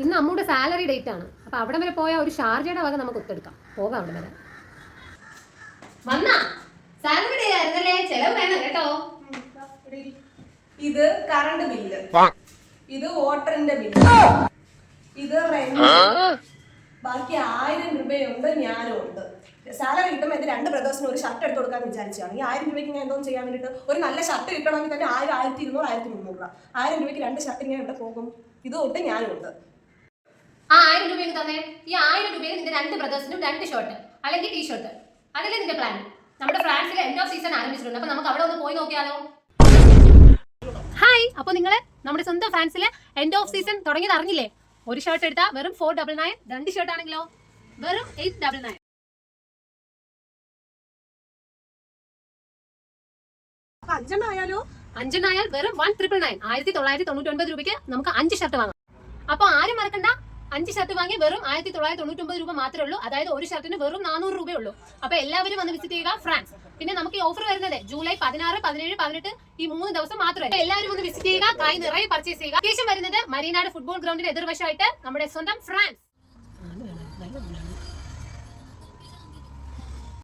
ഇന്ന് അമ്മൂടെ salary date ആണ്. അപ്പൊ അവിടെ വരെ പോയാൽ ഒരു ഷാർജയുടെ വക നമുക്ക് ഒത്തെടുക്കാം. പോകാം അവിടെ വരെ. വന്നാ സാലറി ഡേ ആയിരുന്നല്ലേ, ചെലവ് വേണം കേട്ടോ. ഇത് കറണ്ട് ബില്ല്, ഇത് വാട്ടറിന്റെ ബില്ല്, ഇത് റെന്റ്, ബാക്കി 1000 രൂപയുണ്ട്. ഞാനും ഉണ്ട്. സാലറി കിട്ടുമ്പോൾ എന്റെ 2 ബ്രദേഴ്സിന് ഒരു ഷർട്ട് എടുത്ത് കൊടുക്കാന്ന് വിചാരിച്ചാണ്. ഈ 1000 രൂപയ്ക്ക് ഞാൻ എന്തോ ചെയ്യാൻ വേണ്ടിട്ട് ഒരു നല്ല ഷർട്ട് കിട്ടണമെങ്കിൽ തന്നെ 1000, 1200, 1300 രൂപ. 1000 രൂപയ്ക്ക് 2 ഷർട്ട് ഞാൻ ഇവിടെ പോകും. ഇത് തൊട്ട് ഞാനും ഉണ്ട്. ആ 1000 രൂപയ്ക്ക് തന്നെ ഈ 1000 രൂപയിൽ നിന്റെ 2 ബ്രദേഴ്സിനും 2 ഷർട്ട് അല്ലെങ്കിൽ ടീഷർട്ട്. അതല്ലേ നിന്റെ പ്ലാൻ? നമ്മുടെ ഫ്രാൻസിലെ എൻഡ് ഓഫ് സീസൺ ആരംഭിച്ചിട്ടുണ്ട്. അപ്പൊ നമുക്ക് അവിടെ ഒന്ന് പോയി നോക്കിയാലോ. ഹായ്, അപ്പൊ നിങ്ങള് നമ്മുടെ സ്വന്തം ഫ്രാൻസിലെ എൻഡ് ഓഫ് സീസൺ തുടങ്ങിയത് അറിഞ്ഞില്ലേ? ഒരു ഷർട്ട് എടുത്താൽ വെറും 499, 2 ഷർട്ട് ആണെങ്കിലോ വെറും 899. അഞ്ചെണ്ണായാൽ വെറും 1999, 1999 രൂപയ്ക്ക് നമുക്ക് 5 ഷർട്ട് വാങ്ങാം. അപ്പൊ ആരും മറക്കണ്ട, 5 ഷർട്ട് വാങ്ങി വെറും 1999 രൂപ മാത്രമേ ഉള്ളൂ. അതായത് ഒരു ഷർട്ടിന് വെറും 400 രൂപയേ ഉള്ളൂ. അപ്പൊ എല്ലാവരും വന്ന് വിസിറ്റ് ചെയ്യുക ഫ്രാൻസ്. പിന്നെ നമുക്ക് ഈ ഓഫർ വരുന്നത് ജൂലൈ 16, 17, 18 ഈ 3 ദിവസം മാത്രമേ. എല്ലാവരും ഒന്ന് വിസിറ്റ് ചെയ്യുക, കൈ നിറയെ പർച്ചേസ് ചെയ്യുക. ശേഷം വരുന്നത് മരീനാട് ഫുട്ബോൾ ഗ്രൗണ്ടിന്റെ എതിർവശമായിട്ട് നമ്മുടെ സ്വന്തം ഫ്രാൻസ്.